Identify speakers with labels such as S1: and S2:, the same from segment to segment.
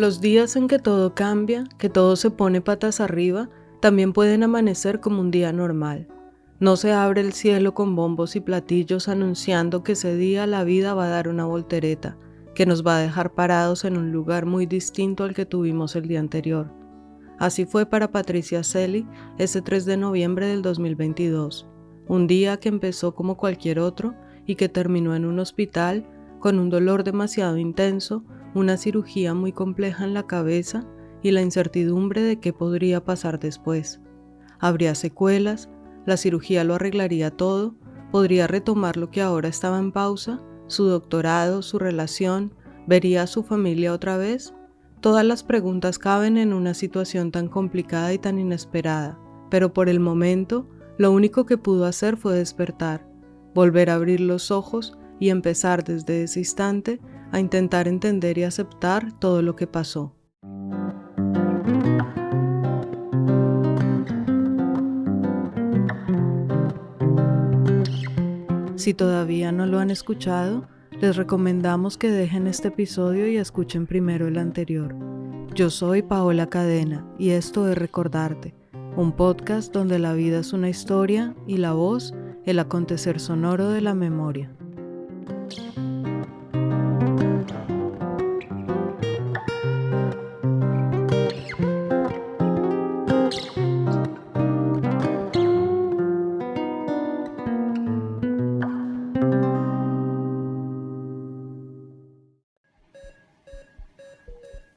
S1: Los días en que todo cambia, que todo se pone patas arriba, también pueden amanecer como un día normal. No se abre el cielo con bombos y platillos anunciando que ese día la vida va a dar una voltereta, que nos va a dejar parados en un lugar muy distinto al que tuvimos el día anterior. Así fue para Patricia Celi ese 3 de noviembre del 2022, un día que empezó como cualquier otro y que terminó en un hospital con un dolor demasiado intenso, una cirugía muy compleja en la cabeza y la incertidumbre de qué podría pasar después. Habría secuelas, la cirugía lo arreglaría todo, podría retomar lo que ahora estaba en pausa, su doctorado, su relación, vería a su familia otra vez. Todas las preguntas caben en una situación tan complicada y tan inesperada, pero por el momento, lo único que pudo hacer fue despertar, volver a abrir los ojos y empezar desde ese instante a intentar entender y aceptar todo lo que pasó. Si todavía no lo han escuchado, les recomendamos que dejen este episodio y escuchen primero el anterior. Yo soy Paola Cadena y esto es Recordarte, un podcast donde la vida es una historia y la voz, el acontecer sonoro de la memoria.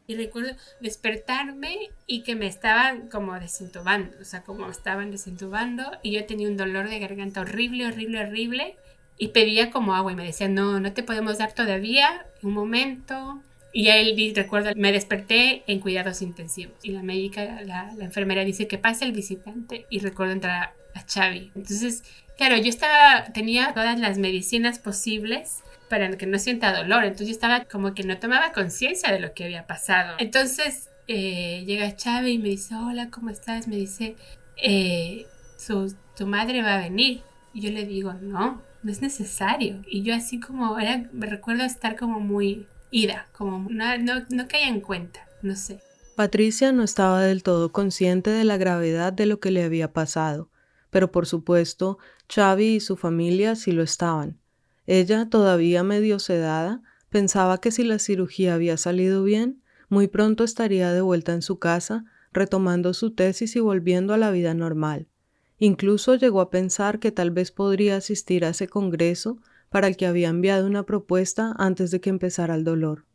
S2: Y recuerdo despertarme y que me estaban como desentubando, o sea, como estaban desentubando y yo tenía un dolor de garganta horrible, horrible, horrible y pedía como agua y me decían, no te podemos dar todavía, un momento. Y ahí recuerdo, me desperté en cuidados intensivos y la médica, la enfermera dice que pase el visitante y recuerdo entrar a Xavi. Entonces, claro, tenía todas las medicinas posibles para que no sienta dolor, entonces yo estaba como que no tomaba conciencia de lo que había pasado. Entonces llega Xavi y me dice, hola, ¿cómo estás? Me dice, tu madre va a venir. Y yo le digo, no es necesario. Y yo así como, me recuerdo estar como muy ida, como no caía en cuenta, no sé.
S1: Patricia no estaba del todo consciente de la gravedad de lo que le había pasado, pero por supuesto, Xavi y su familia sí lo estaban. Ella, todavía medio sedada, pensaba que si la cirugía había salido bien, muy pronto estaría de vuelta en su casa, retomando su tesis y volviendo a la vida normal. Incluso llegó a pensar que tal vez podría asistir a ese congreso para el que había enviado una propuesta antes de que empezara el dolor.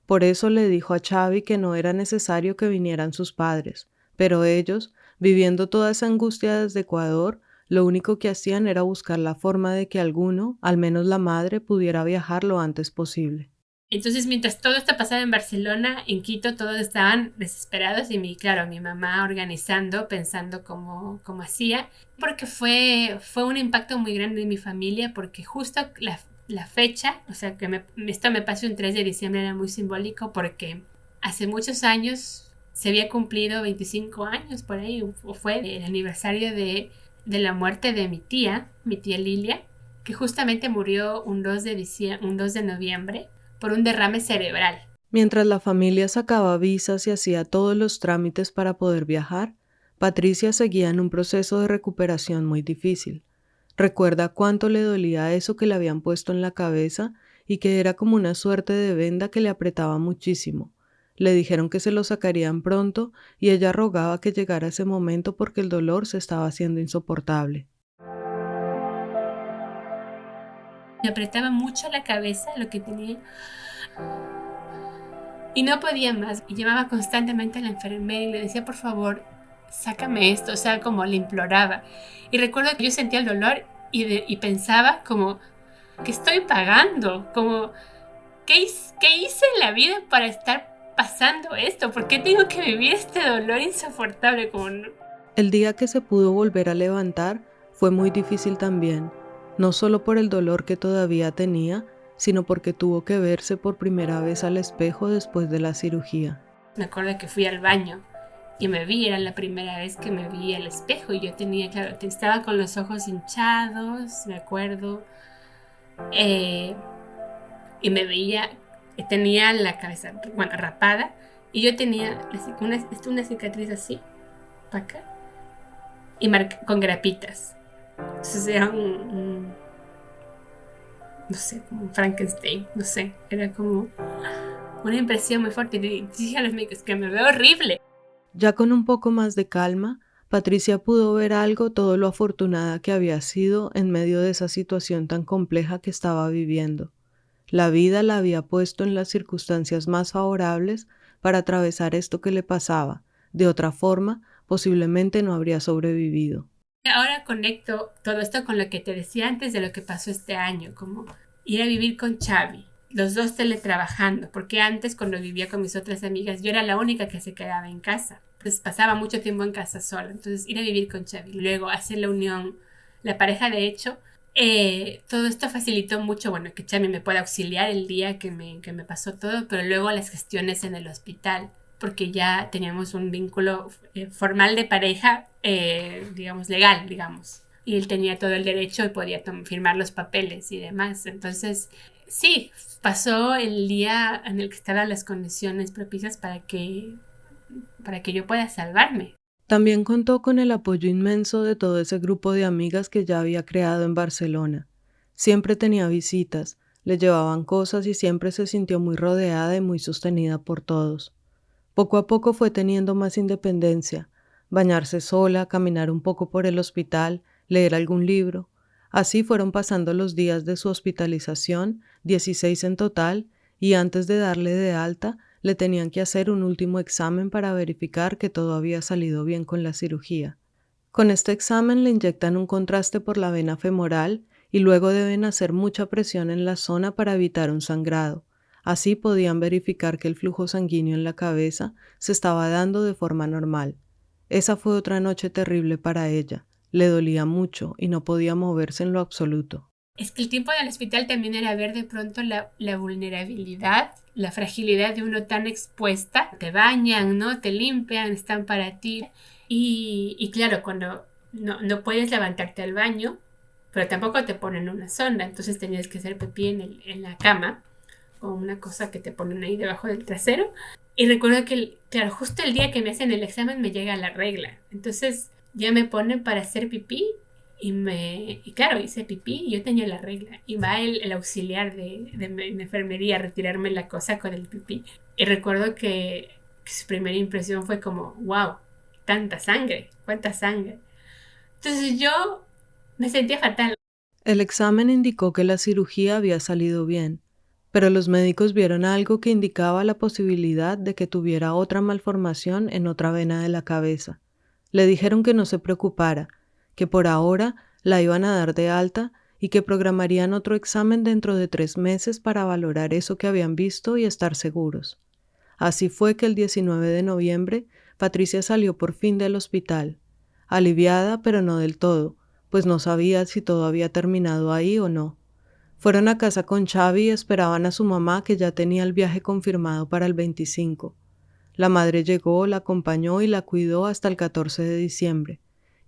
S1: Por eso le dijo a Xavi que no era necesario que vinieran sus padres, pero ellos, viviendo toda esa angustia desde Ecuador, lo único que hacían era buscar la forma de que alguno, al menos la madre, pudiera viajar lo antes posible.
S2: Entonces, mientras todo esto pasaba en Barcelona, en Quito, todos estaban desesperados y mi mamá organizando, pensando cómo hacía, porque fue un impacto muy grande en mi familia, porque justo la fecha, o sea, que esto me pasó un 3 de diciembre, era muy simbólico porque hace muchos años se había cumplido 25 años por ahí, o fue el aniversario de la muerte de mi tía Lilia, que justamente murió un 2 de noviembre por un derrame cerebral.
S1: Mientras la familia sacaba visas y hacía todos los trámites para poder viajar, Patricia seguía en un proceso de recuperación muy difícil. Recuerda cuánto le dolía eso que le habían puesto en la cabeza y que era como una suerte de venda que le apretaba muchísimo. Le dijeron que se lo sacarían pronto y ella rogaba que llegara ese momento porque el dolor se estaba haciendo insoportable.
S2: Me apretaba mucho la cabeza, lo que tenía, y no podía más. Y llamaba constantemente a la enfermera y le decía, por favor, sácame esto, o sea, como le imploraba. Y recuerdo que yo sentía el dolor y pensaba como, ¿qué estoy pagando? Como, ¿qué hice en la vida para estar pasando esto? ¿Por qué tengo que vivir este dolor insoportable?
S1: El día que se pudo volver a levantar fue muy difícil también, no solo por el dolor que todavía tenía, sino porque tuvo que verse por primera vez al espejo después de la cirugía.
S2: Me acuerdo que fui al baño y me vi, era la primera vez que me vi al espejo y yo tenía, claro, estaba con los ojos hinchados, me acuerdo, y me veía, tenía la cabeza, rapada Y yo tenía una cicatriz así, para acá, y con grapitas. Entonces era no sé, como un Frankenstein, no sé. Era como una impresión muy fuerte. Y dije a los médicos que me veo horrible.
S1: Ya con un poco más de calma, Patricia pudo ver algo todo lo afortunada que había sido en medio de esa situación tan compleja que estaba viviendo. La vida la había puesto en las circunstancias más favorables para atravesar esto que le pasaba. De otra forma, posiblemente no habría sobrevivido.
S2: Ahora conecto todo esto con lo que te decía antes de lo que pasó este año, como ir a vivir con Xavi, los dos teletrabajando, porque antes cuando vivía con mis otras amigas yo era la única que se quedaba en casa, pues pasaba mucho tiempo en casa sola, entonces ir a vivir con Xavi, luego hacer la unión, la pareja de hecho, todo esto facilitó mucho, bueno, que Xavi me pueda auxiliar el día que me pasó todo, pero luego las gestiones en el hospital, porque ya teníamos un vínculo formal de pareja, digamos, legal, digamos. Y él tenía todo el derecho y podía firmar los papeles y demás. Entonces, sí, pasó el día en el que estaban las condiciones propicias para que yo pueda salvarme.
S1: También contó con el apoyo inmenso de todo ese grupo de amigas que ya había creado en Barcelona. Siempre tenía visitas, le llevaban cosas y siempre se sintió muy rodeada y muy sostenida por todos. Poco a poco fue teniendo más independencia, bañarse sola, caminar un poco por el hospital, leer algún libro. Así fueron pasando los días de su hospitalización, 16 en total, y antes de darle de alta, le tenían que hacer un último examen para verificar que todo había salido bien con la cirugía. Con este examen le inyectan un contraste por la vena femoral y luego deben hacer mucha presión en la zona para evitar un sangrado. Así podían verificar que el flujo sanguíneo en la cabeza se estaba dando de forma normal. Esa fue otra noche terrible para ella. Le dolía mucho y no podía moverse en lo absoluto.
S2: Es que el tiempo del hospital también era ver de pronto la vulnerabilidad, la fragilidad de uno tan expuesta. Te bañan, ¿no? Te limpian, están para ti. Y claro, cuando no puedes levantarte al baño, pero tampoco te ponen una sonda, entonces tenías que hacer pipí en la cama, o una cosa que te ponen ahí debajo del trasero. Y recuerdo que, claro, justo el día que me hacen el examen me llega la regla. Entonces ya me ponen para hacer pipí y claro, hice pipí y yo tenía la regla. Y va el auxiliar de enfermería a retirarme la cosa con el pipí. Y recuerdo que su primera impresión fue como, wow, tanta sangre, cuánta sangre. Entonces yo me sentía fatal.
S1: El examen indicó que la cirugía había salido bien, pero los médicos vieron algo que indicaba la posibilidad de que tuviera otra malformación en otra vena de la cabeza. Le dijeron que no se preocupara, que por ahora la iban a dar de alta y que programarían otro examen dentro de 3 meses para valorar eso que habían visto y estar seguros. Así fue que el 19 de noviembre Patricia salió por fin del hospital, aliviada pero no del todo, pues no sabía si todo había terminado ahí o no. Fueron a casa con Xavi y esperaban a su mamá, que ya tenía el viaje confirmado para el 25. La madre llegó, la acompañó y la cuidó hasta el 14 de diciembre.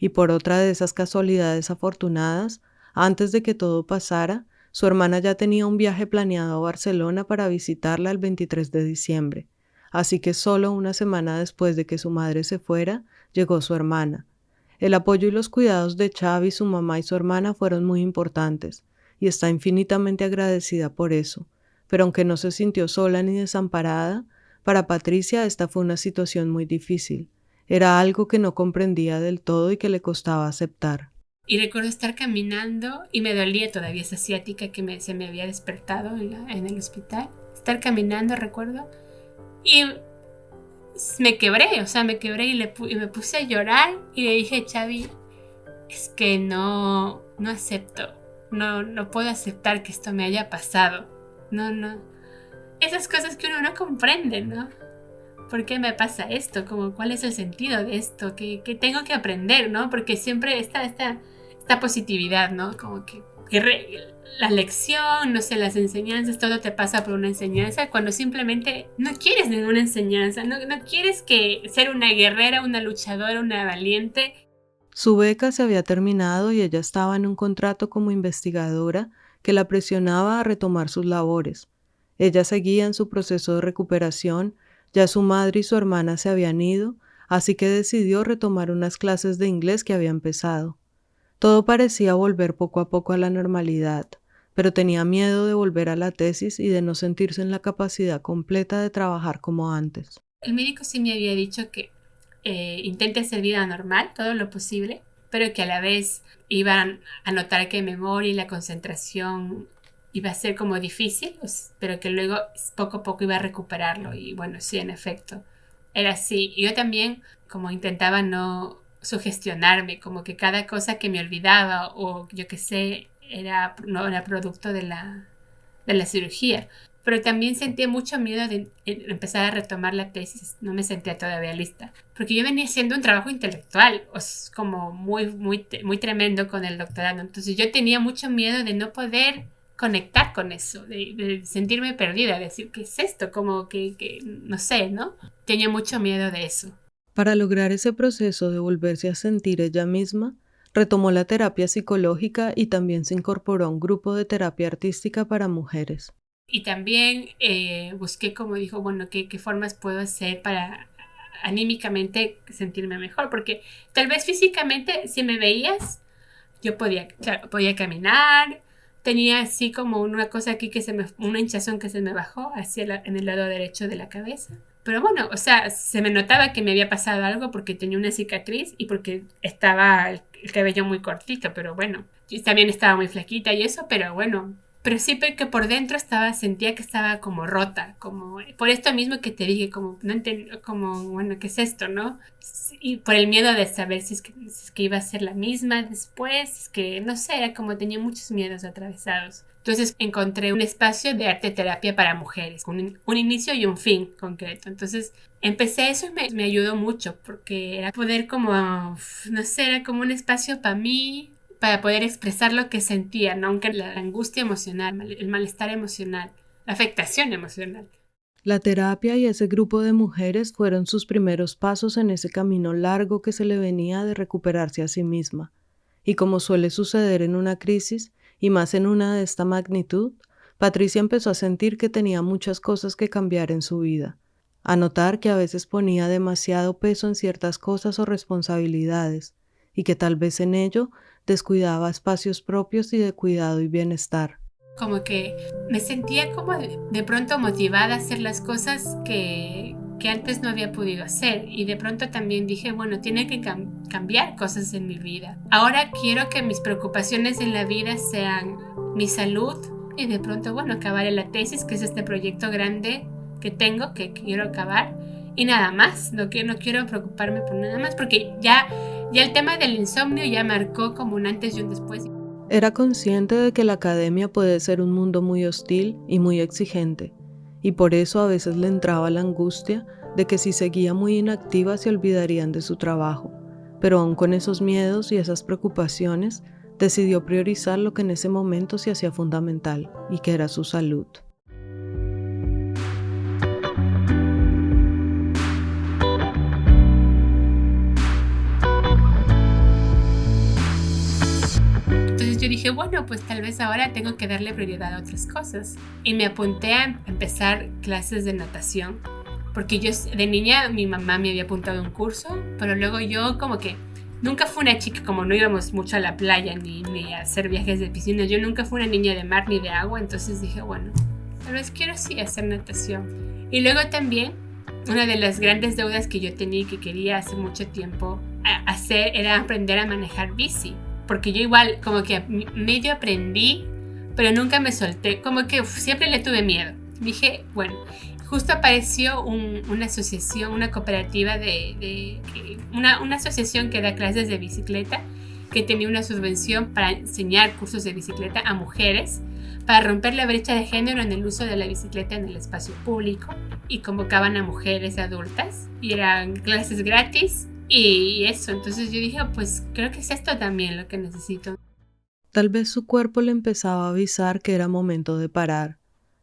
S1: Y por otra de esas casualidades afortunadas, antes de que todo pasara, su hermana ya tenía un viaje planeado a Barcelona para visitarla el 23 de diciembre. Así que solo una semana después de que su madre se fuera, llegó su hermana. El apoyo y los cuidados de Xavi, su mamá y su hermana fueron muy importantes, y está infinitamente agradecida por eso. Pero aunque no se sintió sola ni desamparada, para Patricia esta fue una situación muy difícil. Era algo que no comprendía del todo y que le costaba aceptar.
S2: Y recuerdo estar caminando y me dolía todavía esa ciática que se me había despertado en el hospital. Estar caminando, recuerdo, y me quebré, y me puse a llorar y le dije, Xavi, es que no acepto, no puedo aceptar que esto me haya pasado. No. Esas cosas que uno no comprende, ¿no? ¿Por qué me pasa esto? Como, ¿cuál es el sentido de esto? ¿Qué tengo que aprender, no? Porque siempre está esta positividad, ¿no? Como que la lección, no sé, las enseñanzas, todo te pasa por una enseñanza, cuando simplemente no quieres ninguna enseñanza, no quieres ser una guerrera, una luchadora, una valiente.
S1: Su beca se había terminado y ella estaba en un contrato como investigadora que la presionaba a retomar sus labores. Ella seguía en su proceso de recuperación, Ya su madre y su hermana se habían ido, así que decidió retomar unas clases de inglés que había empezado. Todo parecía volver poco a poco a la normalidad, pero tenía miedo de volver a la tesis y de no sentirse en la capacidad completa de trabajar como antes.
S2: El médico sí me había dicho que intente hacer vida normal, todo lo posible, pero que a la vez iban a notar que memoria y la concentración iba a ser como difícil, pues, pero que luego poco a poco iba a recuperarlo. Y bueno, sí, en efecto, era así. Y yo también como intentaba no sugestionarme, como que cada cosa que me olvidaba o yo qué sé, no era producto de la cirugía. Pero también sentía mucho miedo de empezar a retomar la tesis. No me sentía todavía lista. Porque yo venía haciendo un trabajo intelectual, como muy tremendo con el doctorado. Entonces yo tenía mucho miedo de no poder conectar con eso, de sentirme perdida, de decir, ¿qué es esto? Como que no sé, ¿no? Tenía mucho miedo de eso.
S1: Para lograr ese proceso de volverse a sentir ella misma, retomó la terapia psicológica y también se incorporó a un grupo de terapia artística para mujeres.
S2: Y también busqué, como dijo, bueno, qué formas puedo hacer para anímicamente sentirme mejor, porque tal vez físicamente, si me veías, yo podía, claro, podía caminar, tenía así como una cosa aquí una hinchazón que se me bajó en el lado derecho de la cabeza. Pero bueno, o sea, se me notaba que me había pasado algo porque tenía una cicatriz y porque estaba el cabello muy cortito, pero bueno, yo también estaba muy flaquita y eso, pero bueno, pero sí que por dentro sentía que estaba como rota, como por esto mismo que te dije, como no entiendo, como bueno, ¿qué es esto, no? Y por el miedo de saber si es que iba a ser la misma después, es que no sé, era como tenía muchos miedos atravesados. Entonces encontré un espacio de arte terapia para mujeres, con un inicio y un fin concreto. Entonces empecé eso y me ayudó mucho porque era poder como, no sé, era como un espacio para mí, para poder expresar lo que sentía, ¿no? Aunque la angustia emocional, el malestar emocional, la afectación emocional.
S1: La terapia y ese grupo de mujeres fueron sus primeros pasos en ese camino largo que se le venía de recuperarse a sí misma. Y como suele suceder en una crisis, y más en una de esta magnitud, Patricia empezó a sentir que tenía muchas cosas que cambiar en su vida, a notar que a veces ponía demasiado peso en ciertas cosas o responsabilidades, y que tal vez en ello descuidaba espacios propios y de cuidado y bienestar.
S2: Como que me sentía como de pronto motivada a hacer las cosas que antes no había podido hacer. Y de pronto también dije, bueno, tiene que cambiar cosas en mi vida. Ahora quiero que mis preocupaciones en la vida sean mi salud y de pronto, bueno, acabar la tesis, que es este proyecto grande que tengo, que quiero acabar. Y nada más, no quiero preocuparme por nada más, porque ya el tema del insomnio ya marcó como un antes y un después.
S1: Era consciente de que la academia puede ser un mundo muy hostil y muy exigente, y por eso a veces le entraba la angustia de que si seguía muy inactiva se olvidarían de su trabajo, pero aun con esos miedos y esas preocupaciones, decidió priorizar lo que en ese momento se hacía fundamental, y que era su salud.
S2: Entonces yo dije, bueno, pues tal vez ahora tengo que darle prioridad a otras cosas. Y me apunté a empezar clases de natación. Porque yo de niña mi mamá me había apuntado a un curso, pero luego yo como que nunca fui una chica, como no íbamos mucho a la playa ni a hacer viajes de piscina, yo nunca fui una niña de mar ni de agua, entonces dije, bueno, tal vez quiero sí hacer natación. Y luego también, una de las grandes deudas que yo tenía y que quería hace mucho tiempo hacer era aprender a manejar bici. Porque yo igual como que medio aprendí, pero nunca me solté, como que siempre le tuve miedo. Dije, bueno, justo apareció una asociación, una cooperativa una asociación que da clases de bicicleta, que tenía una subvención para enseñar cursos de bicicleta a mujeres, para romper la brecha de género en el uso de la bicicleta en el espacio público, y convocaban a mujeres adultas, y eran clases gratis, y eso. Entonces yo dije, pues creo que es esto también lo que necesito.
S1: Tal vez su cuerpo le empezaba a avisar que era momento de parar,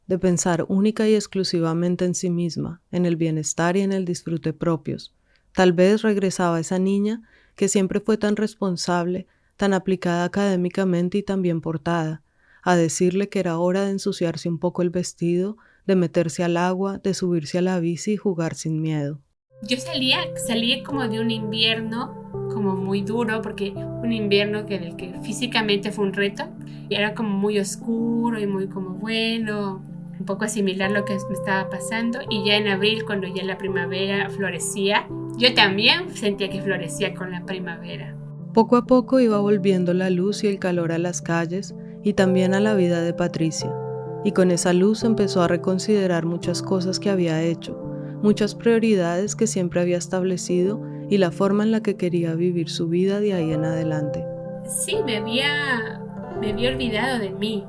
S1: de pensar única y exclusivamente en sí misma, en el bienestar y en el disfrute propios. Tal vez regresaba esa niña que siempre fue tan responsable, tan aplicada académicamente y tan bien portada, a decirle que era hora de ensuciarse un poco el vestido, de meterse al agua, de subirse a la bici y jugar sin miedo.
S2: Yo salí como de un invierno como muy duro, porque un invierno en el que físicamente fue un reto, y era como muy oscuro y muy como bueno, un poco asimilar lo que me estaba pasando, y ya en abril, cuando ya la primavera florecía, yo también sentía que florecía con la primavera.
S1: Poco a poco iba volviendo la luz y el calor a las calles y también a la vida de Patricia, y con esa luz empezó a reconsiderar muchas cosas que había hecho, muchas prioridades que siempre había establecido y la forma en la que quería vivir su vida de ahí en adelante.
S2: Sí, me había olvidado de mí.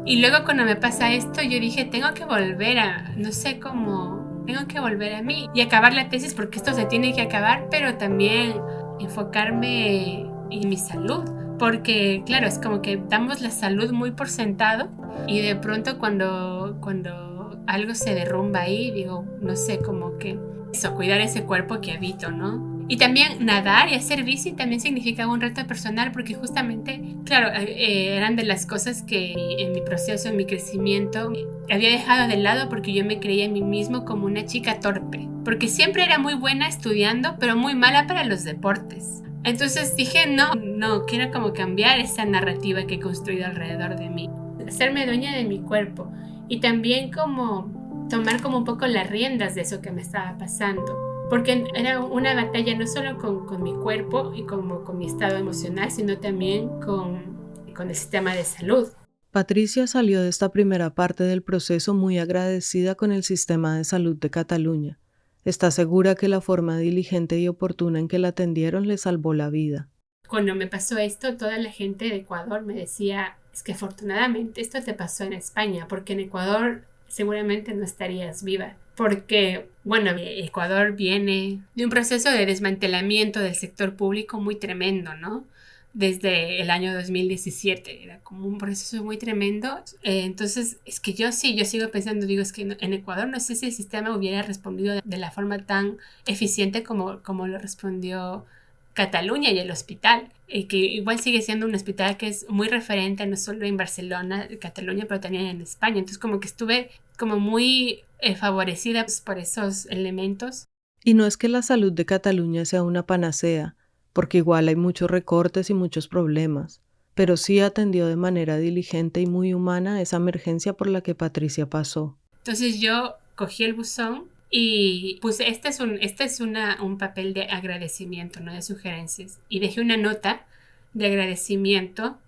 S2: Y luego cuando me pasa esto, yo dije, tengo que volver a, no sé cómo, tengo que volver a mí y acabar la tesis, porque esto se tiene que acabar, pero también enfocarme en mi salud. Porque, claro, es como que damos la salud muy por sentado, y de pronto cuando algo se derrumba ahí, digo, no sé, como que eso, cuidar ese cuerpo que habito, ¿no? Y también nadar y hacer bici también significaba un reto personal, porque justamente, claro, eran de las cosas que en mi proceso, en mi crecimiento, había dejado de lado, porque yo me creía a mí mismo como una chica torpe, porque siempre era muy buena estudiando, pero muy mala para los deportes. Entonces dije, no, quiero como cambiar esa narrativa que he construido alrededor de mí, hacerme dueña de mi cuerpo, y también como tomar como un poco las riendas de eso que me estaba pasando. Porque era una batalla no solo con mi cuerpo y como con mi estado emocional, sino también con el sistema de salud.
S1: Patricia salió de esta primera parte del proceso muy agradecida con el sistema de salud de Cataluña. Está segura que la forma diligente y oportuna en que la atendieron le salvó la vida.
S2: Cuando me pasó esto, toda la gente de Ecuador me decía, es que afortunadamente esto te pasó en España, porque en Ecuador seguramente no estarías viva. Porque, bueno, Ecuador viene de un proceso de desmantelamiento del sector público muy tremendo, ¿no? Desde el año 2017, era como un proceso muy tremendo. Entonces, es que yo sigo pensando, digo, es que en Ecuador no sé si el sistema hubiera respondido de la forma tan eficiente como lo respondió Cataluña y el hospital, que igual sigue siendo un hospital que es muy referente no solo en Barcelona, Cataluña, pero también en España. Entonces como que estuve como muy favorecida por esos elementos.
S1: Y no es que la salud de Cataluña sea una panacea, porque igual hay muchos recortes y muchos problemas, pero sí atendió de manera diligente y muy humana esa emergencia por la que Patricia pasó.
S2: Entonces yo cogí el buzón y puse, este es un papel de agradecimiento, no de sugerencias, y dejé una nota de agradecimiento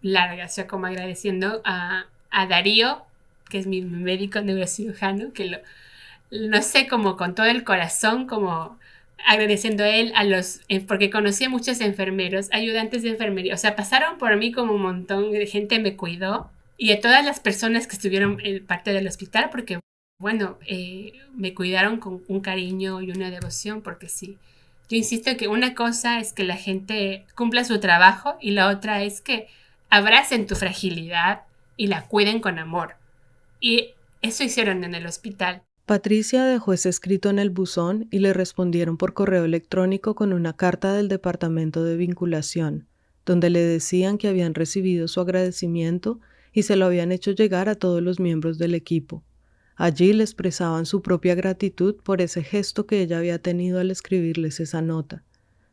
S2: larga, o sea, como agradeciendo a Darío, que es mi médico neurocirujano, que no sé, como con todo el corazón, como agradeciendo a él, porque conocí a muchos enfermeros, ayudantes de enfermería, o sea, pasaron por mí como un montón de gente, me cuidó, y a todas las personas que estuvieron en parte del hospital, porque, bueno, me cuidaron con un cariño y una devoción, porque sí. Yo insisto que una cosa es que la gente cumpla su trabajo, y la otra es que abracen tu fragilidad y la cuiden con amor. Y eso hicieron en el hospital.
S1: Patricia dejó ese escrito en el buzón y le respondieron por correo electrónico con una carta del Departamento de Vinculación, donde le decían que habían recibido su agradecimiento y se lo habían hecho llegar a todos los miembros del equipo. Allí le expresaban su propia gratitud por ese gesto que ella había tenido al escribirles esa nota.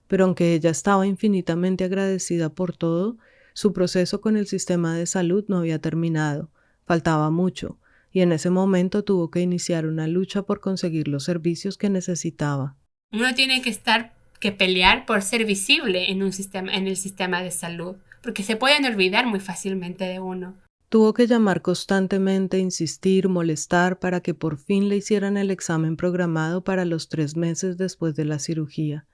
S1: Pero aunque ella estaba infinitamente agradecida por todo, su proceso con el sistema de salud no había terminado, faltaba mucho, y en ese momento tuvo que iniciar una lucha por conseguir los servicios que necesitaba.
S2: Uno tiene que pelear por ser visible en el sistema de salud, porque se pueden olvidar muy fácilmente de uno.
S1: Tuvo que llamar constantemente, insistir, molestar para que por fin le hicieran el examen programado para los 3 meses después de la cirugía.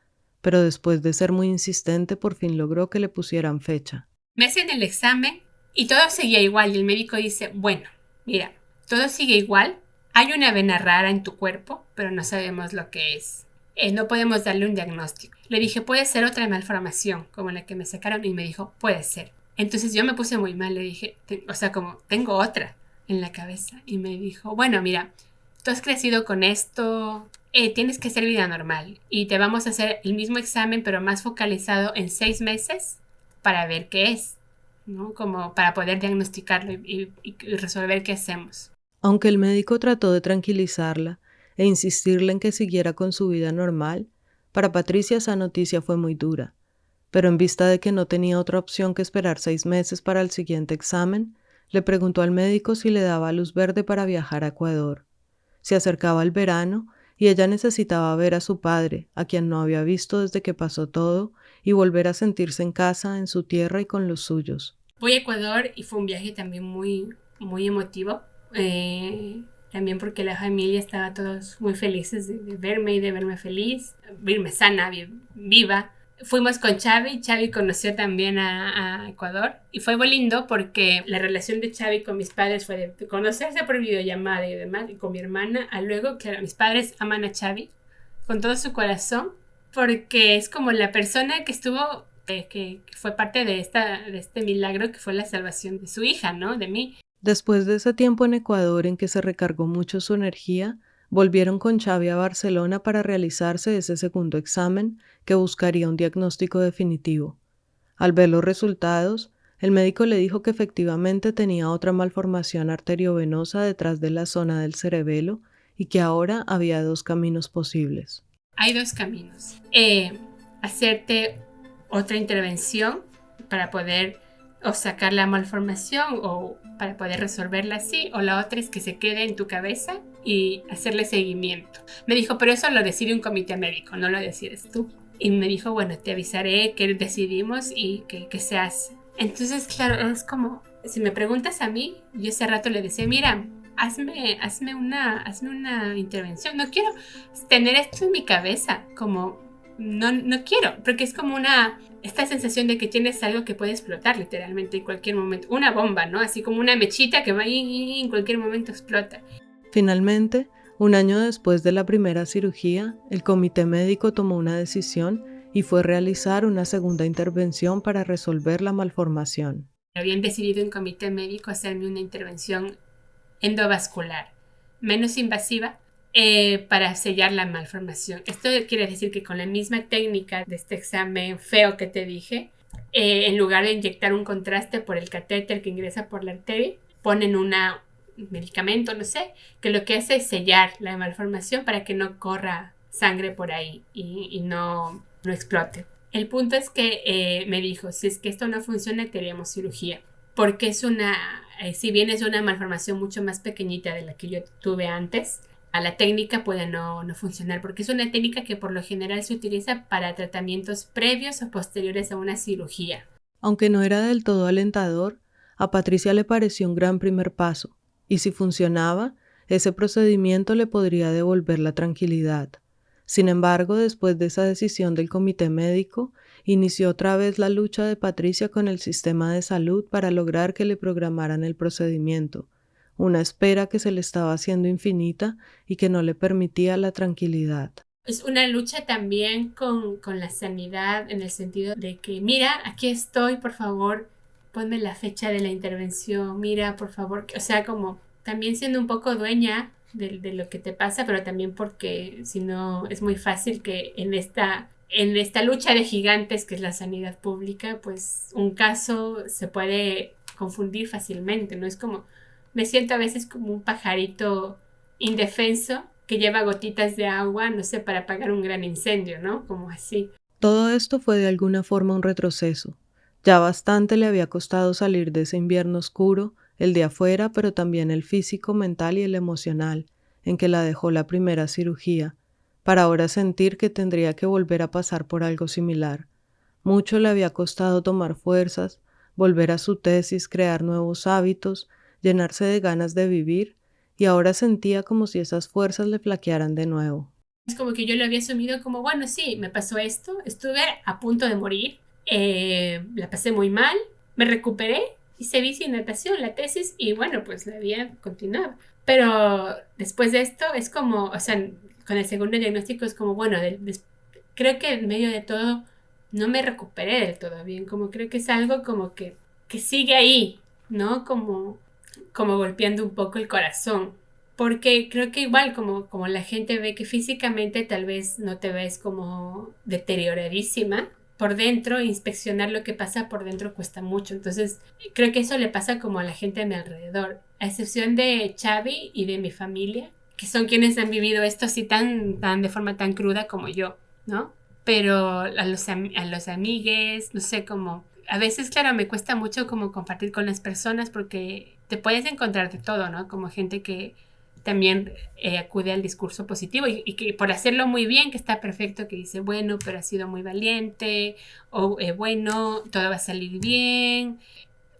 S1: Pero después de ser muy insistente, por fin logró que le pusieran fecha.
S2: Me hacen el examen y todo seguía igual, y el médico dice, bueno, mira, todo sigue igual, hay una vena rara en tu cuerpo, pero no sabemos lo que es. No podemos darle un diagnóstico. Le dije, puede ser otra malformación, como la que me sacaron, y me dijo, puede ser. Entonces yo me puse muy mal, le dije, o sea, como tengo otra en la cabeza. Y me dijo, bueno, mira, tú has crecido con esto, tienes que hacer vida normal y te vamos a hacer el mismo examen, pero más focalizado en 6 meses para ver qué es, ¿no? Como para poder diagnosticarlo y resolver qué hacemos.
S1: Aunque el médico trató de tranquilizarla e insistirle en que siguiera con su vida normal, para Patricia esa noticia fue muy dura. Pero en vista de que no tenía otra opción que esperar 6 meses para el siguiente examen, le preguntó al médico si le daba luz verde para viajar a Ecuador. Se acercaba el verano y ella necesitaba ver a su padre, a quien no había visto desde que pasó todo, y volver a sentirse en casa, en su tierra y con los suyos.
S2: Voy a Ecuador y fue un viaje también muy, muy emotivo. También porque la familia estaba todos muy felices de verme y de verme feliz, verme sana, viva. Fuimos con Xavi, Xavi conoció también a Ecuador y fue muy lindo porque la relación de Xavi con mis padres fue de conocerse por videollamada y demás, y con mi hermana, a luego, claro, mis padres aman a Xavi con todo su corazón porque es como la persona que estuvo, que fue parte de este milagro que fue la salvación de su hija, ¿no? De mí.
S1: Después de ese tiempo en Ecuador en que se recargó mucho su energía, volvieron con Xavi a Barcelona para realizarse ese segundo examen que buscaría un diagnóstico definitivo. Al ver los resultados, el médico le dijo que efectivamente tenía otra malformación arteriovenosa detrás de la zona del cerebelo y que ahora había 2 caminos posibles.
S2: Hay 2 caminos. Hacerte otra intervención para poder o sacar la malformación o para poder resolverla así, o la otra es que se quede en tu cabeza y hacerle seguimiento. Me dijo, pero eso lo decide un comité médico, no lo decides tú. Y me dijo, bueno, te avisaré que decidimos y que se hace. Entonces, claro, es como, si me preguntas a mí, yo ese rato le decía, mira, hazme una intervención. No quiero tener esto en mi cabeza, como no quiero, porque es como esta sensación de que tienes algo que puede explotar literalmente en cualquier momento. Una bomba, ¿no? Así como una mechita que va y en cualquier momento explota.
S1: Finalmente, un año después de la primera cirugía, el comité médico tomó una decisión y fue realizar una segunda intervención para resolver la malformación.
S2: Habían decidido en comité médico hacerme una intervención endovascular, menos invasiva, para sellar la malformación. Esto quiere decir que con la misma técnica de este examen feo que te dije, en lugar de inyectar un contraste por el catéter que ingresa por la arteria, ponen un medicamento, no sé, que lo que hace es sellar la malformación para que no corra sangre por ahí y no explote. El punto es que me dijo, si es que esto no funciona, te haríamos cirugía. Porque es si bien es una malformación mucho más pequeñita de la que yo tuve antes, a la técnica puede no funcionar, porque es una técnica que por lo general se utiliza para tratamientos previos o posteriores a una cirugía.
S1: Aunque no era del todo alentador, a Patricia le pareció un gran primer paso, y si funcionaba, ese procedimiento le podría devolver la tranquilidad. Sin embargo, después de esa decisión del comité médico, inició otra vez la lucha de Patricia con el sistema de salud para lograr que le programaran el procedimiento, una espera que se le estaba haciendo infinita y que no le permitía la tranquilidad.
S2: Es una lucha también con la sanidad en el sentido de que, mira, aquí estoy, por favor, ponme la fecha de la intervención, mira, por favor, o sea, como también siendo un poco dueña de lo que te pasa, pero también porque si no es muy fácil que en esta lucha de gigantes que es la sanidad pública, pues un caso se puede confundir fácilmente, ¿no? Es como, me siento a veces como un pajarito indefenso que lleva gotitas de agua, no sé, para apagar un gran incendio, ¿no? Como así.
S1: Todo esto fue de alguna forma un retroceso. Ya bastante le había costado salir de ese invierno oscuro, el de afuera, pero también el físico, mental y el emocional, en que la dejó la primera cirugía, para ahora sentir que tendría que volver a pasar por algo similar. Mucho le había costado tomar fuerzas, volver a su tesis, crear nuevos hábitos, llenarse de ganas de vivir, y ahora sentía como si esas fuerzas le flaquearan de nuevo.
S2: Es como que yo lo había asumido como, bueno, sí, me pasó esto, estuve a punto de morir, la pasé muy mal, me recuperé, hice bici y natación, la tesis, y bueno, pues la vida continuaba. Pero después de esto es como, o sea, con el segundo diagnóstico es como, bueno, creo que en medio de todo no me recuperé del todo bien, como creo que es algo como que sigue ahí, ¿no? Como golpeando un poco el corazón. Porque creo que igual como la gente ve que físicamente tal vez no te ves como deterioradísima, por dentro, inspeccionar lo que pasa por dentro cuesta mucho. Entonces, creo que eso le pasa como a la gente a mi alrededor. a excepción de Xavi y de mi familia, que son quienes han vivido esto así tan de forma tan cruda como yo, ¿no? Pero a los amigues, no sé, como a veces, claro, me cuesta mucho como compartir con las personas porque te puedes encontrar de todo, ¿no? Como gente que también acude al discurso positivo y que por hacerlo muy bien, que está perfecto, que dice, bueno, pero has sido muy valiente, o bueno, todo va a salir bien.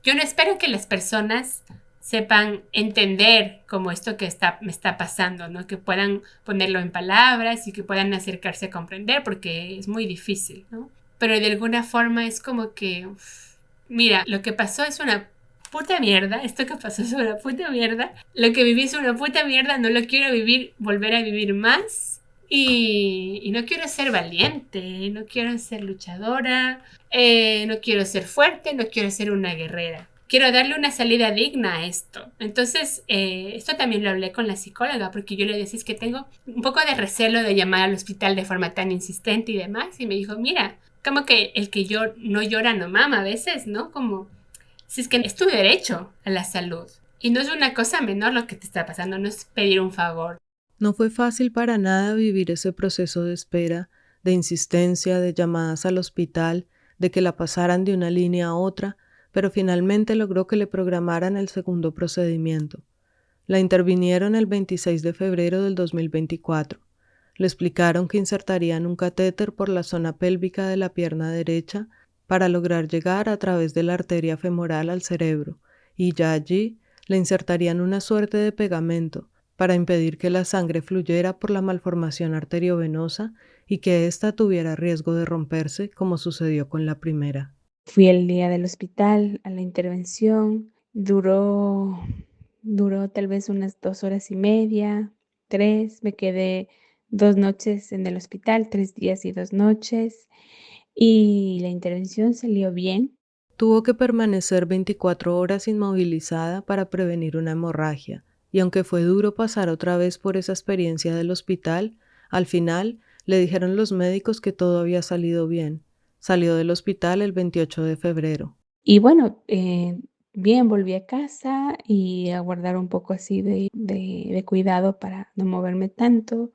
S2: Yo no espero que las personas sepan entender como esto que me está pasando, ¿no? Que puedan ponerlo en palabras y que puedan acercarse a comprender, porque es muy difícil, ¿no? Pero de alguna forma es como que, mira, lo que pasó es una puta mierda, esto que pasó es una puta mierda, lo que viví es una puta mierda, no lo quiero vivir, volver a vivir más. Y no quiero ser valiente, no quiero ser luchadora, no quiero ser fuerte, no quiero ser una guerrera. Quiero darle una salida digna a esto. Entonces, esto también lo hablé con la psicóloga, porque yo le decía es que tengo un poco de recelo de llamar al hospital de forma tan insistente y demás. Y me dijo, mira, como que el que yo no llora no mama a veces, ¿no? Como si es que es tu derecho a la salud. Y no es una cosa menor lo que te está pasando, no es pedir un favor.
S1: No fue fácil para nada vivir ese proceso de espera, de insistencia, de llamadas al hospital, de que la pasaran de una línea a otra, pero finalmente logró que le programaran el segundo procedimiento. La intervinieron el 26 de febrero del 2024. Le explicaron que insertarían un catéter por la zona pélvica de la pierna derecha para lograr llegar a través de la arteria femoral al cerebro, y ya allí le insertarían una suerte de pegamento para impedir que la sangre fluyera por la malformación arteriovenosa y que ésta tuviera riesgo de romperse, como sucedió con la primera.
S3: Fui el día del hospital a la intervención, duró tal vez unas 2 horas y media, 3, me quedé 2 noches en el hospital, 3 días y 2 noches, y la intervención salió bien.
S1: Tuvo que permanecer 24 horas inmovilizada para prevenir una hemorragia, y aunque fue duro pasar otra vez por esa experiencia del hospital, al final le dijeron los médicos que todo había salido bien. Salió del hospital el 28 de febrero.
S3: Y bueno, bien, volví a casa y a guardar un poco así de cuidado para no moverme tanto.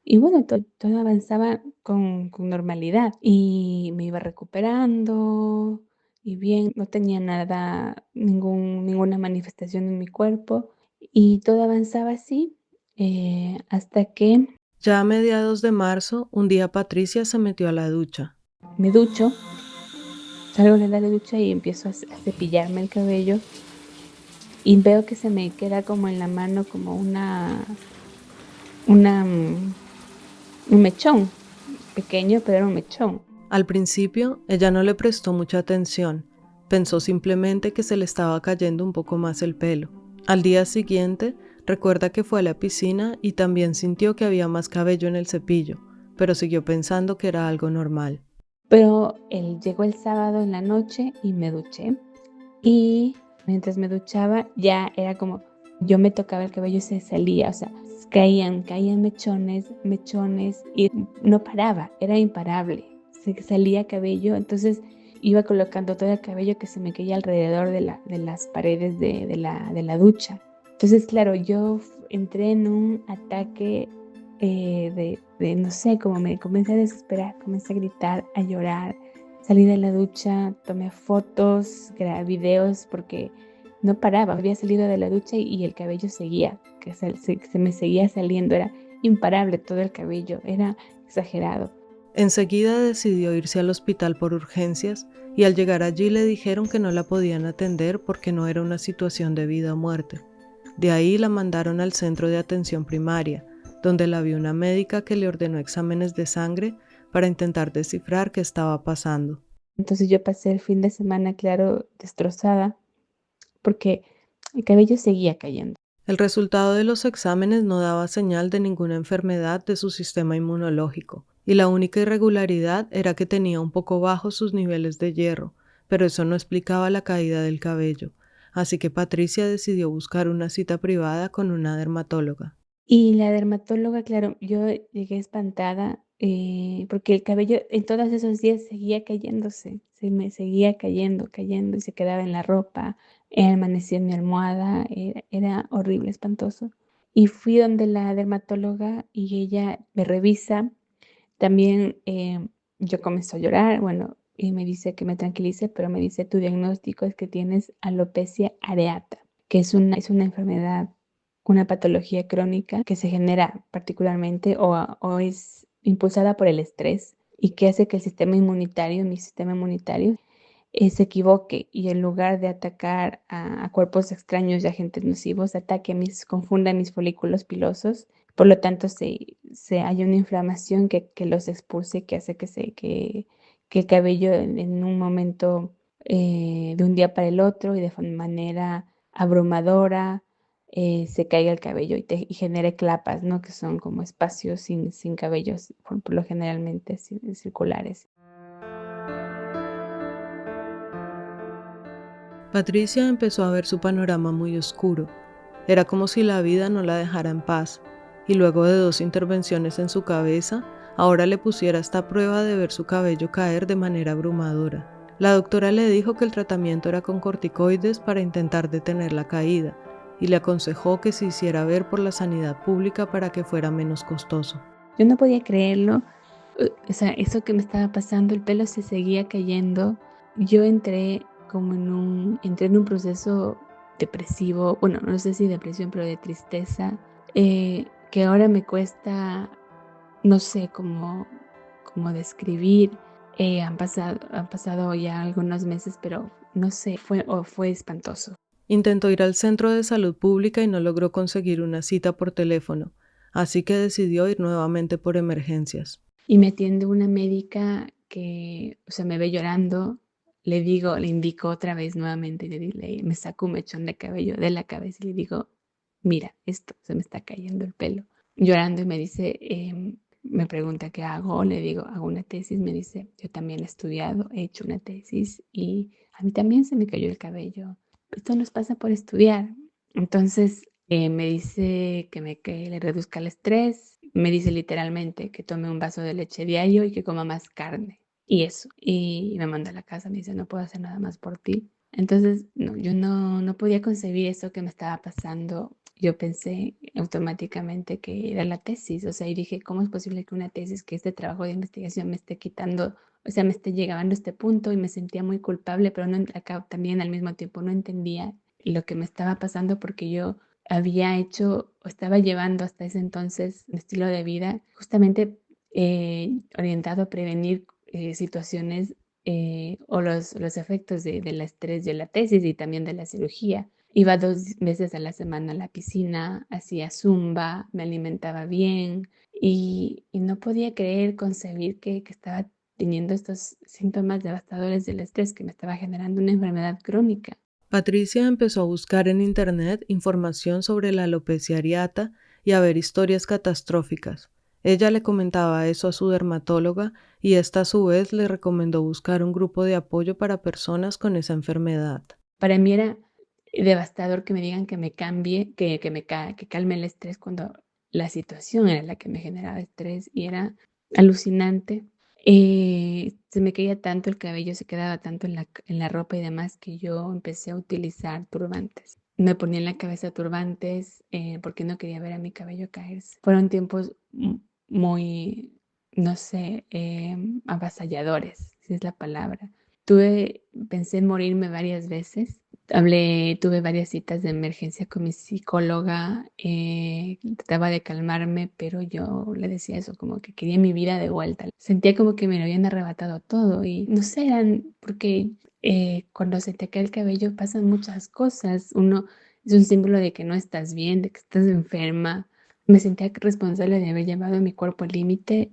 S3: Y bueno, todo avanzaba con normalidad y me iba recuperando y bien, no tenía nada, ninguna manifestación en mi cuerpo y todo avanzaba así hasta que
S1: Ya a mediados de marzo, un día Patricia se metió a la ducha.
S3: me ducho, salgo de la ducha y empiezo a cepillarme el cabello y veo que se me queda como en la mano como un mechón pequeño, pero era un mechón.
S1: Al principio, ella no le prestó mucha atención, pensó simplemente que se le estaba cayendo un poco más el pelo. Al día siguiente, recuerda que fue a la piscina y también sintió que había más cabello en el cepillo, pero siguió pensando que era algo normal.
S3: Pero él llegó el sábado en la noche y me duché. Y mientras me duchaba ya era como, yo me tocaba el cabello y se salía, o sea, caían mechones y no paraba, era imparable. Se salía cabello, entonces iba colocando todo el cabello que se me caía alrededor de las paredes de la ducha. Entonces, claro, yo entré en un ataque no sé, como me comencé a desesperar, comencé a gritar, a llorar. Salí de la ducha, tomé fotos, grabé videos porque no paraba. Había salido de la ducha y el cabello seguía, que se me seguía saliendo. Era imparable todo el cabello, era exagerado.
S1: Enseguida decidió irse al hospital por urgencias y al llegar allí le dijeron que no la podían atender porque no era una situación de vida o muerte. De ahí la mandaron al centro de atención primaria, donde la vio una médica que le ordenó exámenes de sangre para intentar descifrar qué estaba pasando.
S3: Entonces yo pasé el fin de semana, claro, destrozada porque el cabello seguía cayendo.
S1: El resultado de los exámenes no daba señal de ninguna enfermedad de su sistema inmunológico, y la única irregularidad era que tenía un poco bajos sus niveles de hierro, pero eso no explicaba la caída del cabello, así que Patricia decidió buscar una cita privada con una dermatóloga.
S3: Y la dermatóloga, claro, yo llegué espantada porque el cabello en todos esos días seguía cayéndose, se me seguía cayendo y se quedaba en la ropa, Amanecí en mi almohada, era horrible, espantoso. Y fui donde la dermatóloga y ella me revisa. También yo comencé a llorar, bueno, y me dice que me tranquilice, pero me dice, tu diagnóstico es que tienes alopecia areata, que es una enfermedad, una patología crónica que se genera particularmente o es impulsada por el estrés y que hace que el sistema inmunitario, mi sistema inmunitario, se equivoque y en lugar de atacar a cuerpos extraños y agentes nocivos, confunda mis folículos pilosos. Por lo tanto, hay una inflamación que los expulse, que hace que el cabello en un momento, de un día para el otro y de manera abrumadora, se caiga el cabello y genere clapas, ¿no? Que son como espacios sin cabellos, por lo generalmente circulares.
S1: Patricia empezó a ver su panorama muy oscuro. Era como si la vida no la dejara en paz, y luego de 2 intervenciones en su cabeza, ahora le pusiera esta prueba de ver su cabello caer de manera abrumadora. La doctora le dijo que el tratamiento era con corticoides para intentar detener la caída, y le aconsejó que se hiciera ver por la sanidad pública para que fuera menos costoso.
S3: Yo no podía creerlo. O sea, eso que me estaba pasando, el pelo se seguía cayendo. Yo entré en un proceso depresivo, bueno, no sé si depresión, pero de tristeza, que ahora me cuesta, no sé cómo describir. Han pasado ya algunos meses, pero no sé, fue espantoso.
S1: Intentó ir al centro de salud pública y no logró conseguir una cita por teléfono, así que decidió ir nuevamente por emergencias.
S3: Y me atiende una médica que, o sea, me ve llorando, le indico otra vez nuevamente, me saco un mechón de cabello de la cabeza y le digo, mira, esto se me está cayendo el pelo. Llorando y me dice, me pregunta qué hago, le digo, hago una tesis, me dice, yo también he estudiado, he hecho una tesis y a mí también se me cayó el cabello. Esto nos pasa por estudiar. Entonces, me dice que le reduzca el estrés, me dice literalmente que tome un vaso de leche diario y que coma más carne. Y eso, y me manda a la casa, me dice, no puedo hacer nada más por ti. Entonces, no, yo no podía concebir eso que me estaba pasando. Yo pensé automáticamente que era la tesis, o sea, y dije, ¿cómo es posible que una tesis, que este trabajo de investigación me esté quitando, o sea, me esté llegando a este punto? Y me sentía muy culpable, pero acá también al mismo tiempo no entendía lo que me estaba pasando porque yo había hecho o estaba llevando hasta ese entonces un estilo de vida justamente orientado a prevenir situaciones o los efectos del estrés de la tesis y también de la cirugía. Iba 2 veces a la semana a la piscina, hacía zumba, me alimentaba bien y no podía concebir que estaba teniendo estos síntomas devastadores del estrés que me estaba generando una enfermedad crónica.
S1: Patricia empezó a buscar en internet información sobre la alopecia areata y a ver historias catastróficas. Ella le comentaba eso a su dermatóloga y ésta a su vez le recomendó buscar un grupo de apoyo para personas con esa enfermedad.
S3: Para mí era devastador que me digan que me cambie, que calme el estrés cuando la situación era la que me generaba estrés y era alucinante. Se me caía tanto el cabello, se quedaba tanto en la ropa y demás que yo empecé a utilizar turbantes. Me ponía en la cabeza turbantes porque no quería ver a mi cabello caerse. Fueron tiempos muy, no sé, avasalladores, si es la palabra. Pensé en morirme varias veces. Tuve varias citas de emergencia con mi psicóloga, trataba de calmarme, pero yo le decía eso, como que quería mi vida de vuelta. Sentía como que me lo habían arrebatado todo y no sé, porque cuando se te cae el cabello pasan muchas cosas. Uno es un símbolo de que no estás bien, de que estás enferma. Me sentía responsable de haber llevado mi cuerpo al límite,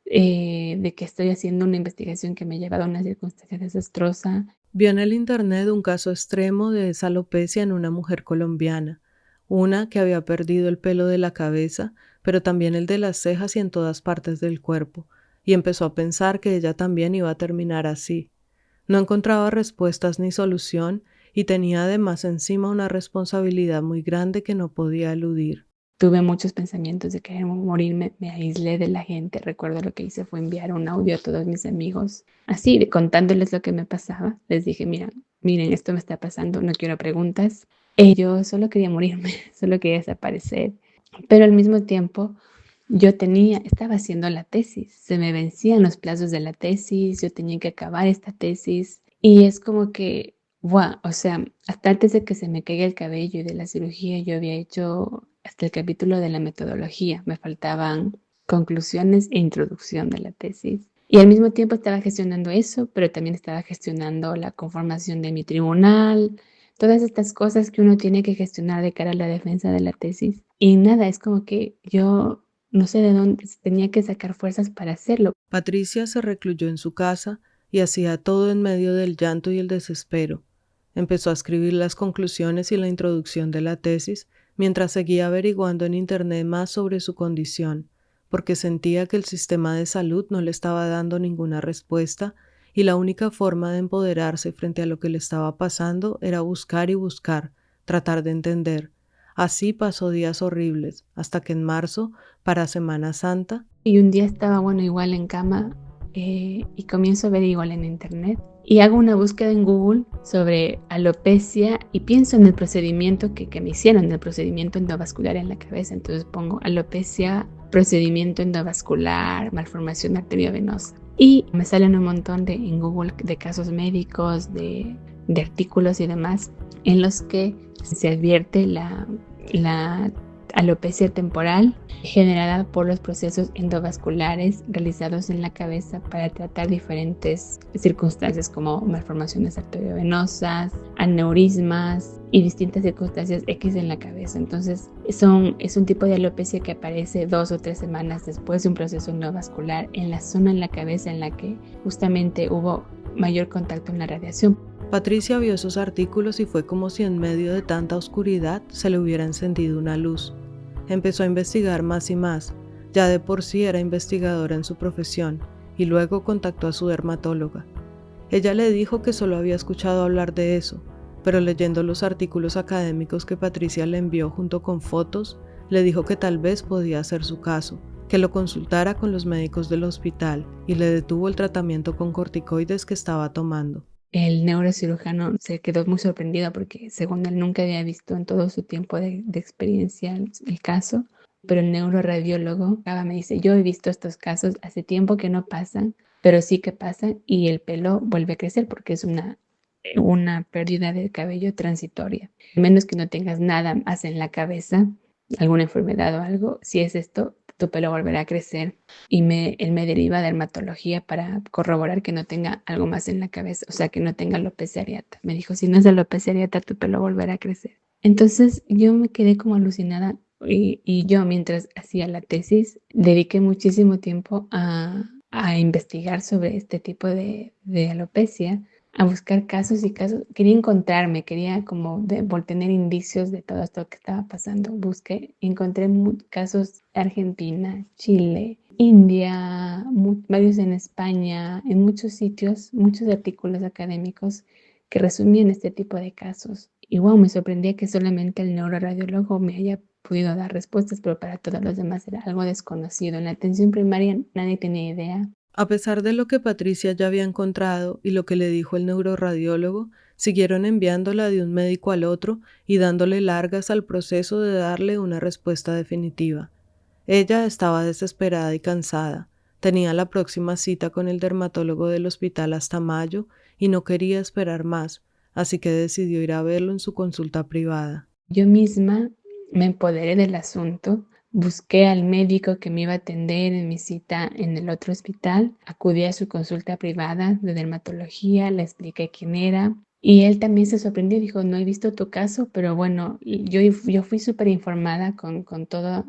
S3: de que estoy haciendo una investigación que me ha llevado a una circunstancia desastrosa.
S1: Vio en el internet un caso extremo de esa alopecia en una mujer colombiana, una que había perdido el pelo de la cabeza, pero también el de las cejas y en todas partes del cuerpo, y empezó a pensar que ella también iba a terminar así. No encontraba respuestas ni solución y tenía además encima una responsabilidad muy grande que no podía eludir.
S3: Tuve muchos pensamientos de querer morirme, me aislé de la gente. Recuerdo lo que hice fue enviar un audio a todos mis amigos, así, contándoles lo que me pasaba. Les dije, mira, miren, esto me está pasando, no quiero preguntas. Yo solo quería morirme, solo quería desaparecer. Pero al mismo tiempo estaba haciendo la tesis, se me vencían los plazos de la tesis, yo tenía que acabar esta tesis y es como que, wow, o sea, hasta antes de que se me caiga el cabello y de la cirugía, yo había hecho hasta el capítulo de la metodología, me faltaban conclusiones e introducción de la tesis. Y al mismo tiempo estaba gestionando eso, pero también estaba gestionando la conformación de mi tribunal, todas estas cosas que uno tiene que gestionar de cara a la defensa de la tesis. Y nada, es como que yo no sé de dónde tenía que sacar fuerzas para hacerlo.
S1: Patricia se recluyó en su casa y hacía todo en medio del llanto y el desespero. Empezó a escribir las conclusiones y la introducción de la tesis mientras seguía averiguando en internet más sobre su condición, porque sentía que el sistema de salud no le estaba dando ninguna respuesta y la única forma de empoderarse frente a lo que le estaba pasando era buscar y buscar, tratar de entender. Así pasó días horribles, hasta que en marzo, para Semana Santa,
S3: Y un día estaba, bueno, igual en cama y comienzo a ver igual en internet y hago una búsqueda en Google sobre alopecia y pienso en el procedimiento que me hicieron, el procedimiento endovascular en la cabeza. Entonces pongo alopecia, procedimiento endovascular, malformación arteriovenosa. Y me salen un montón en Google de casos médicos, de artículos y demás, en los que se advierte la alopecia temporal generada por los procesos endovasculares realizados en la cabeza para tratar diferentes circunstancias como malformaciones arteriovenosas, aneurismas y distintas circunstancias X en la cabeza. Entonces es un tipo de alopecia que aparece 2 o 3 semanas después de un proceso endovascular en la zona en la cabeza en la que justamente hubo mayor contacto en la radiación.
S1: Patricia vio esos artículos y fue como si en medio de tanta oscuridad se le hubiera encendido una luz. Empezó a investigar más y más, ya de por sí era investigadora en su profesión, y luego contactó a su dermatóloga. Ella le dijo que solo había escuchado hablar de eso, pero leyendo los artículos académicos que Patricia le envió junto con fotos, le dijo que tal vez podía ser su caso, que lo consultara con los médicos del hospital y le detuvo el tratamiento con corticoides que estaba tomando.
S3: El neurocirujano se quedó muy sorprendido porque según él nunca había visto en todo su tiempo de experiencia el caso, pero el neuroradiólogo me dice, yo he visto estos casos hace tiempo que no pasan, pero sí que pasan y el pelo vuelve a crecer porque es una pérdida de cabello transitoria. A menos que no tengas nada más en la cabeza, alguna enfermedad o algo, si es esto, tu pelo volverá a crecer. Y él me deriva de dermatología para corroborar que no tenga algo más en la cabeza, o sea, que no tenga alopecia areata. Me dijo, si no es alopecia areata, tu pelo volverá a crecer. Entonces yo me quedé como alucinada y yo mientras hacía la tesis dediqué muchísimo tiempo a investigar sobre este tipo de alopecia, a buscar casos y casos. Quería encontrarme, quería como tener indicios de todo esto que estaba pasando. Busqué, encontré casos de Argentina, Chile, India, varios en España, en muchos sitios, muchos artículos académicos que resumían este tipo de casos. Y wow, me sorprendía que solamente el neuroradiólogo me haya podido dar respuestas, pero para todos los demás era algo desconocido. En la atención primaria nadie tenía idea.
S1: A pesar de lo que Patricia ya había encontrado y lo que le dijo el neuroradiólogo, siguieron enviándola de un médico al otro y dándole largas al proceso de darle una respuesta definitiva. Ella estaba desesperada y cansada. Tenía la próxima cita con el dermatólogo del hospital hasta mayo y no quería esperar más, así que decidió ir a verlo en su consulta privada.
S3: Yo misma me empoderé del asunto. Busqué al médico que me iba a atender en mi cita en el otro hospital, acudí a su consulta privada de dermatología, le expliqué quién era y él también se sorprendió, dijo, no he visto tu caso, pero bueno, yo fui súper informada con todo,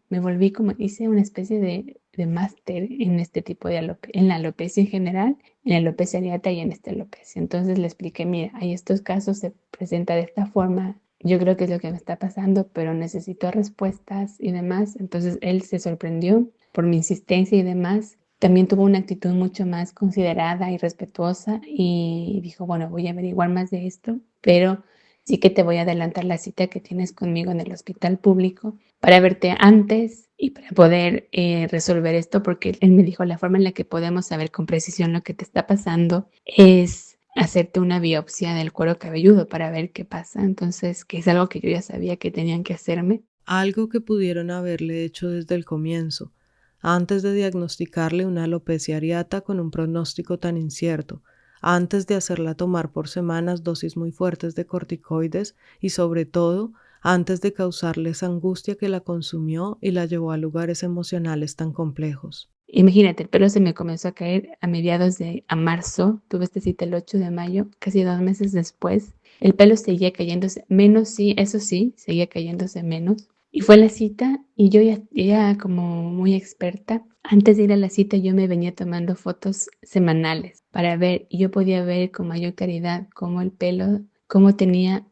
S3: me volví como, hice una especie de máster en este tipo de en la alopecia en general, en la alopecia areata y en esta alopecia. Entonces le expliqué, mira, hay estos casos, se presenta de esta forma. Yo creo que es lo que me está pasando, pero necesito respuestas y demás. Entonces él se sorprendió por mi insistencia y demás. También tuvo una actitud mucho más considerada y respetuosa y dijo, bueno, voy a averiguar más de esto, pero sí que te voy a adelantar la cita que tienes conmigo en el hospital público para verte antes y para poder resolver esto, porque él me dijo, la forma en la que podemos saber con precisión lo que te está pasando es hacerte una biopsia del cuero cabelludo para ver qué pasa. Entonces, que es algo que yo ya sabía que tenían que hacerme.
S1: Algo que pudieron haberle hecho desde el comienzo, antes de diagnosticarle una alopecia areata con un pronóstico tan incierto, antes de hacerla tomar por semanas dosis muy fuertes de corticoides y sobre todo, antes de causarle esa angustia que la consumió y la llevó a lugares emocionales tan complejos.
S3: Imagínate, el pelo se me comenzó a caer a marzo, tuve esta cita el 8 de mayo, casi 2 meses después. El pelo seguía cayéndose menos, sí, eso sí, seguía cayéndose menos. Y fue la cita y yo ya como muy experta, antes de ir a la cita yo me venía tomando fotos semanales para ver, y yo podía ver con mayor claridad cómo el pelo, cómo tenía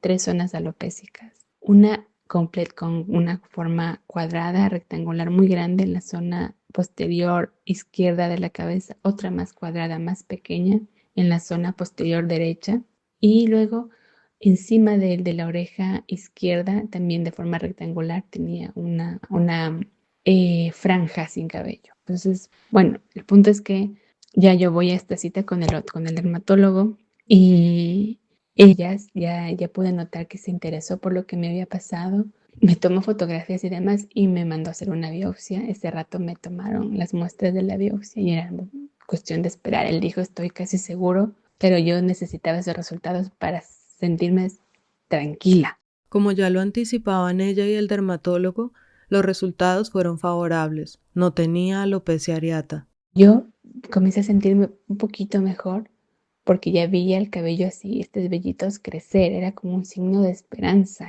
S3: 3 zonas alopécicas. Una con una forma cuadrada, rectangular muy grande en la zona posterior izquierda de la cabeza, otra más cuadrada, más pequeña en la zona posterior derecha, y luego encima de la oreja izquierda, también de forma rectangular, tenía una franja sin cabello. Entonces, bueno, el punto es que ya yo voy a esta cita con el dermatólogo y ellas ya pude notar que se interesó por lo que me había pasado. Me tomó fotografías y demás y me mandó a hacer una biopsia. Ese rato me tomaron las muestras de la biopsia y era cuestión de esperar. Él dijo, estoy casi seguro, pero yo necesitaba esos resultados para sentirme tranquila.
S1: Como ya lo anticipaban ella y el dermatólogo, los resultados fueron favorables. No tenía alopecia areata.
S3: Yo comencé a sentirme un poquito mejor porque ya veía el cabello así, estos vellitos crecer, era como un signo de esperanza,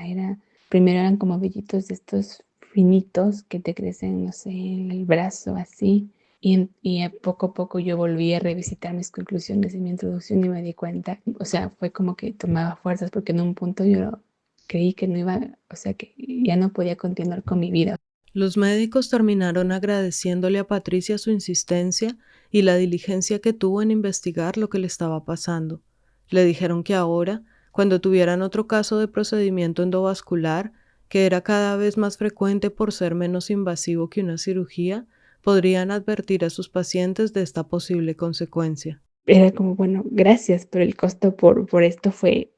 S3: primero eran como vellitos de estos finitos que te crecen, no sé, en el brazo así, y a poco yo volví a revisitar mis conclusiones en mi introducción y me di cuenta, o sea, fue como que tomaba fuerzas porque en un punto yo creí que no iba, o sea, que ya no podía continuar con mi vida.
S1: Los médicos terminaron agradeciéndole a Patricia su insistencia y la diligencia que tuvo en investigar lo que le estaba pasando. Le dijeron que ahora, cuando tuvieran otro caso de procedimiento endovascular, que era cada vez más frecuente por ser menos invasivo que una cirugía, podrían advertir a sus pacientes de esta posible consecuencia.
S3: Era como, bueno, gracias, pero el costo por esto fue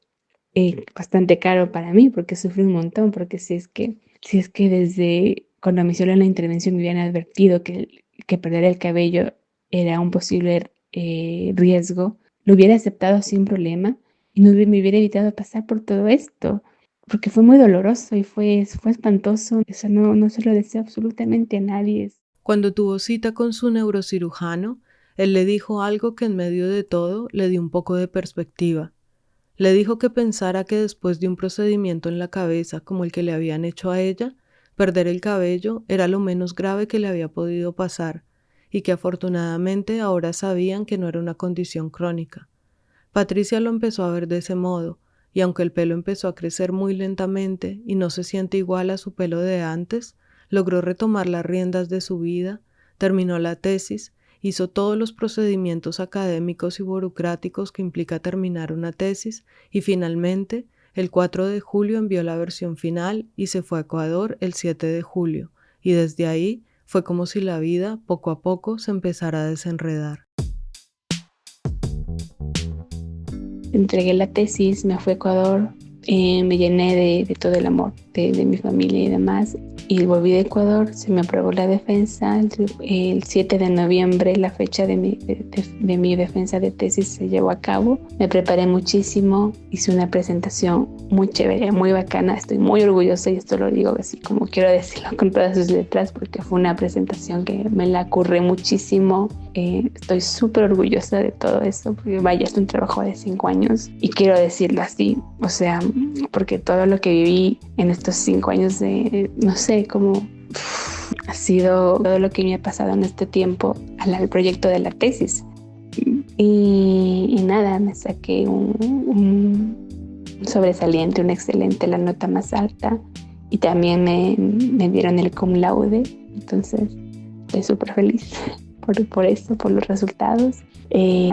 S3: bastante caro para mí porque sufrí un montón, porque si es que desde cuando me hicieron la intervención me habían advertido que perder el cabello era un posible riesgo, lo hubiera aceptado sin problema y me hubiera evitado pasar por todo esto, porque fue muy doloroso y fue espantoso. Eso no se lo deseo absolutamente a nadie.
S1: Cuando tuvo cita con su neurocirujano, él le dijo algo que en medio de todo le dio un poco de perspectiva. Le dijo que pensara que después de un procedimiento en la cabeza como el que le habían hecho a ella, perder el cabello era lo menos grave que le había podido pasar y que afortunadamente ahora sabían que no era una condición crónica. Patricia lo empezó a ver de ese modo, y aunque el pelo empezó a crecer muy lentamente y no se siente igual a su pelo de antes, logró retomar las riendas de su vida, terminó la tesis, hizo todos los procedimientos académicos y burocráticos que implica terminar una tesis y finalmente, el 4 de julio envió la versión final y se fue a Ecuador el 7 de julio, y desde ahí fue como si la vida, poco a poco, se empezara a desenredar.
S3: Entregué la tesis, me fui a Ecuador, me llené de todo el amor de mi familia y demás. Y volví de Ecuador, se me aprobó la defensa. El 7 de noviembre, la fecha de mi defensa de tesis se llevó a cabo. Me preparé muchísimo, hice una presentación muy chévere, muy bacana. Estoy muy orgullosa y esto lo digo así como quiero decirlo con todas sus letras porque fue una presentación que me la curré muchísimo. Estoy súper orgullosa de todo esto porque vaya, es un trabajo de 5 años y quiero decirlo así, o sea, porque todo lo que viví en estos 5 años no sé, como ha sido todo lo que me ha pasado en este tiempo al proyecto de la tesis. Y nada, me saqué un sobresaliente, un excelente, la nota más alta, y también me dieron el cum laude, entonces estoy súper feliz por eso, por los resultados.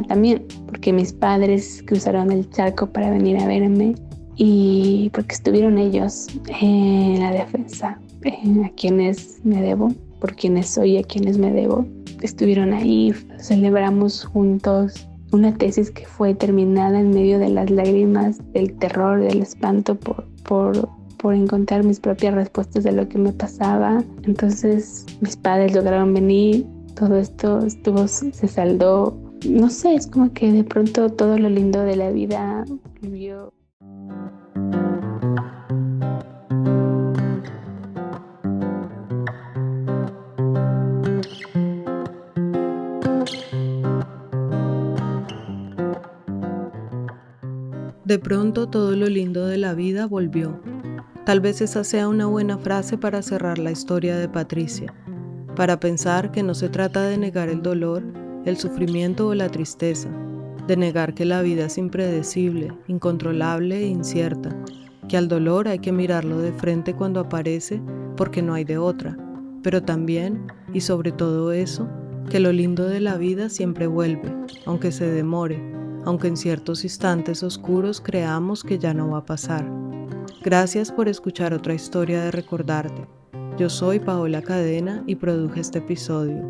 S3: También porque mis padres cruzaron el charco para venir a verme y porque estuvieron ellos en la defensa, a quienes me debo, por quienes soy y a quienes me debo. Estuvieron ahí, celebramos juntos una tesis que fue terminada en medio de las lágrimas, del terror, del espanto por encontrar mis propias respuestas de lo que me pasaba. Entonces mis padres lograron venir, todo esto se saldó. No sé, es como que de pronto todo lo lindo de la vida volvió.
S1: De pronto todo lo lindo de la vida volvió. Tal vez esa sea una buena frase para cerrar la historia de Patricia, para pensar que no se trata de negar el dolor, el sufrimiento o la tristeza, de negar que la vida es impredecible, incontrolable e incierta, que al dolor hay que mirarlo de frente cuando aparece porque no hay de otra, pero también, y sobre todo eso, que lo lindo de la vida siempre vuelve, aunque se demore, aunque en ciertos instantes oscuros creamos que ya no va a pasar. Gracias por escuchar otra historia de Recordarte. Yo soy Paola Cadena y produje este episodio.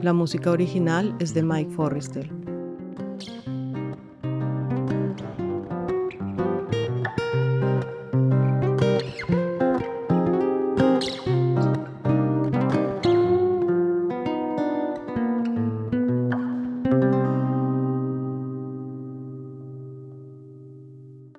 S1: La música original es de Mike Forrestal.